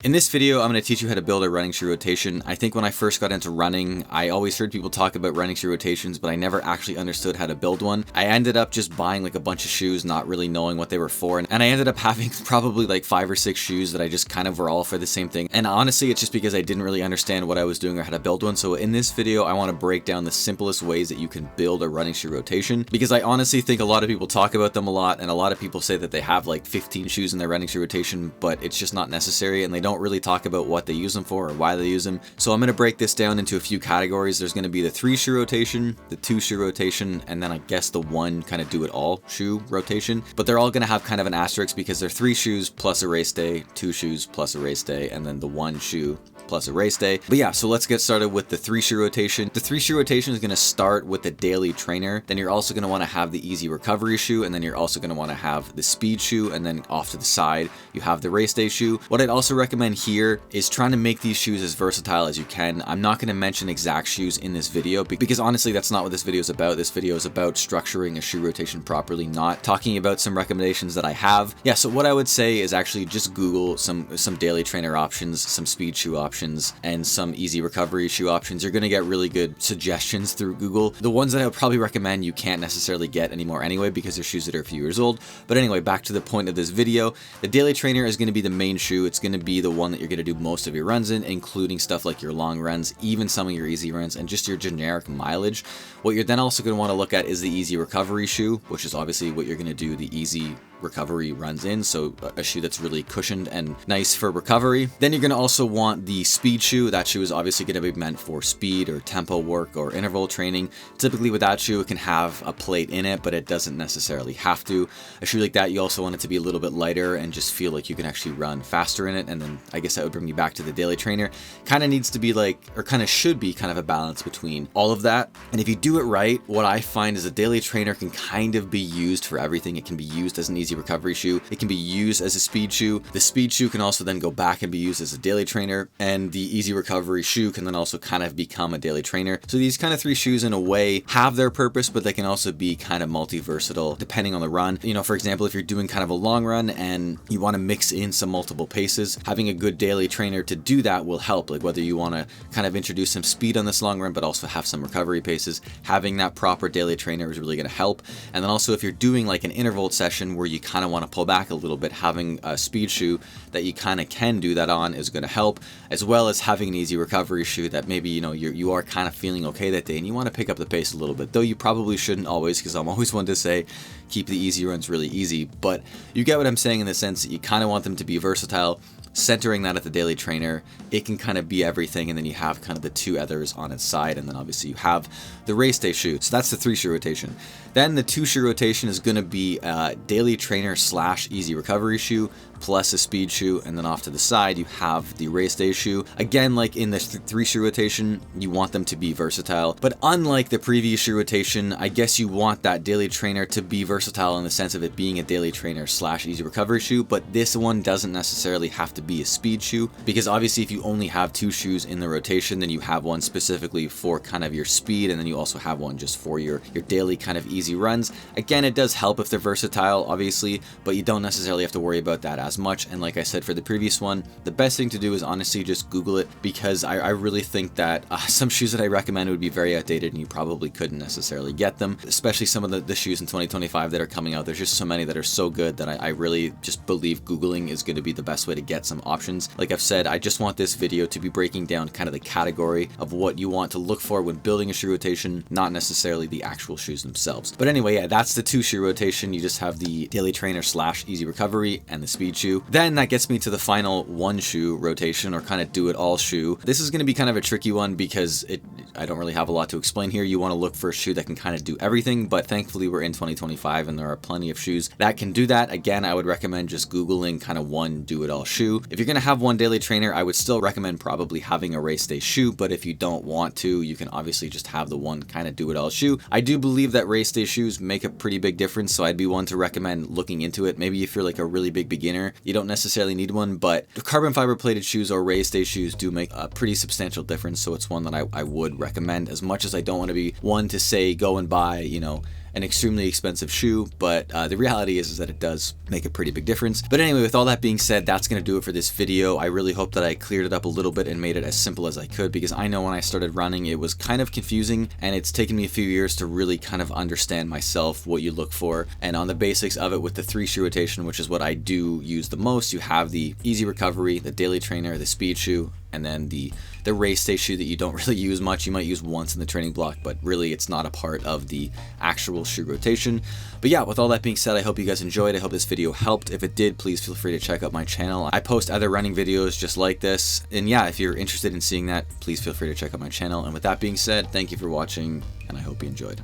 In this video, I'm going to teach you how to build a running shoe rotation. I think when I first got into running, I always heard people talk about running shoe rotations, but I never actually understood how to build one. I ended up just buying like a bunch of shoes, not really knowing what they were for, and I ended up having probably like 5 or 6 shoes that I just kind of were all for the same thing. And honestly, it's just because I didn't really understand what I was doing or how to build one. So in this video, I want to break down the simplest ways that you can build a running shoe rotation, because I honestly think a lot of people talk about them a lot, and a lot of people say that they have like 15 shoes in their running shoe rotation, but it's just not necessary, and they don't really talk about what they use them for or why they use them. So I'm going to break this down into a few categories. There's going to be the 3 shoe rotation, the 2 shoe rotation, and then I guess the 1 kind of do it all shoe rotation, but they're all going to have kind of an asterisk because they're 3 shoes plus a race day, 2 shoes plus a race day, and then the 1 shoe plus a race day. But yeah, so let's get started with the 3 shoe rotation. The 3 shoe rotation is going to start with the daily trainer. Then you're also going to want to have the easy recovery shoe, and then you're also going to want to have the speed shoe, and then off to the side you have the race day shoe. What I'd also recommend here is trying to make these shoes as versatile as you can. I'm not going to mention exact shoes in this video because honestly that's not what this video is about. This video is about structuring a shoe rotation properly, not talking about some recommendations that I have. Yeah, so what I would say is actually just Google some daily trainer options, some speed shoe options, and some easy recovery shoe options. You're going to get really good suggestions through Google. The ones that I would probably recommend you can't necessarily get anymore anyway because they're shoes that are a few years old. But anyway, back to the point of this video. The daily trainer is going to be the main shoe. It's going to be the one that you're going to do most of your runs in, including stuff like your long runs, even some of your easy runs, and just your generic mileage. What you're then also going to want to look at is the easy recovery shoe, which is obviously what you're going to do the easy recovery runs in, so a shoe that's really cushioned and nice for recovery. Then you're going to also want the speed shoe. That shoe is obviously going to be meant for speed or tempo work or interval training. Typically with that shoe, it can have a plate in it, but it doesn't necessarily have to. A shoe like that, you also want it to be a little bit lighter and just feel like you can actually run faster in it. And then I guess that would bring me back to the daily trainer. Kind of needs to be like, or kind of should be kind of a balance between all of that. And if you do it right, what I find is a daily trainer can kind of be used for everything. It can be used as an easy recovery shoe. It can be used as a speed shoe. The speed shoe can also then go back and be used as a daily trainer, and the easy recovery shoe can then also kind of become a daily trainer. So these kind of 3 shoes in a way have their purpose, but they can also be kind of multi-versatile depending on the run. You know, for example, if you're doing kind of a long run and you want to mix in some multiple paces, having a good daily trainer to do that will help. Like whether you want to kind of introduce some speed on this long run but also have some recovery paces, having that proper daily trainer is really going to help. And then also if you're doing like an interval session where you kind of want to pull back a little bit, having a speed shoe that you kind of can do that on is going to help, as well as having an easy recovery shoe that maybe, you know, you are kind of feeling okay that day and you want to pick up the pace a little bit, though you probably shouldn't always, because I'm always one to say keep the easy runs really easy, but you get what I'm saying in the sense that you kind of want them to be versatile. Centering that at the daily trainer, it can kind of be everything, and then you have kind of the 2 others on its side, and then obviously you have the race day shoe. So that's the 3 shoe rotation. Then the 2 shoe rotation is going to be a daily trainer / easy recovery shoe plus a speed shoe, and then off to the side you have the race day shoe. Again, like in the 3 shoe rotation, you want them to be versatile, but unlike the previous shoe rotation, I guess you want that daily trainer to be versatile in the sense of it being a daily trainer / easy recovery shoe, but this one doesn't necessarily have to be a speed shoe, because obviously if you only have 2 shoes in the rotation, then you have one specifically for kind of your speed, and then you also have one just for your daily kind of easy runs. Again, it does help if they're versatile, obviously, but you don't necessarily have to worry about that as much. And like I said for the previous one, the best thing to do is honestly just Google it, because I really think that some shoes that I recommend would be very outdated and you probably couldn't necessarily get them, especially some of the shoes in 2025 that are coming out. There's just so many that are so good that I really just believe Googling is going to be the best way to get some options. Like I've said, I just want this video to be breaking down kind of the category of what you want to look for when building a shoe rotation, not necessarily the actual shoes themselves. But anyway, yeah, that's the 2 shoe rotation. You just have the daily trainer / easy recovery and the speed shoe. Then that gets me to the final 1 shoe rotation, or kind of do it all shoe. This is going to be kind of a tricky one because I don't really have a lot to explain here. You want to look for a shoe that can kind of do everything, but thankfully we're in 2025 and there are plenty of shoes that can do that. Again, I would recommend just Googling kind of 1 do it all shoe. If you're going to have 1 daily trainer, I would still recommend probably having a race day shoe, but if you don't want to, you can obviously just have the 1 kind of do it all shoe. I do believe that race day shoes make a pretty big difference, so I'd be one to recommend looking into it. Maybe if you're like a really big beginner, you don't necessarily need one, but carbon fiber plated shoes or race day shoes do make a pretty substantial difference, so it's one that I would recommend, as much as I don't want to be one to say go and buy, you know, an extremely expensive shoe, but the reality is that it does make a pretty big difference. But anyway, with all that being said, that's going to do it for this video. I really hope that I cleared it up a little bit and made it as simple as I could, because I know when I started running it was kind of confusing, and it's taken me a few years to really kind of understand myself what you look for. And on the basics of it, with the 3 shoe rotation, which is what I do use the most, you have the easy recovery, the daily trainer, the speed shoe, and then the race day shoe that you don't really use much. You might use once in the training block, but really it's not a part of the actual shoe rotation. But yeah, with all that being said, I hope you guys enjoyed. I hope this video helped. If it did, please feel free to check out my channel. I post other running videos just like this. And yeah, if you're interested in seeing that, please feel free to check out my channel. And with that being said, thank you for watching, and I hope you enjoyed.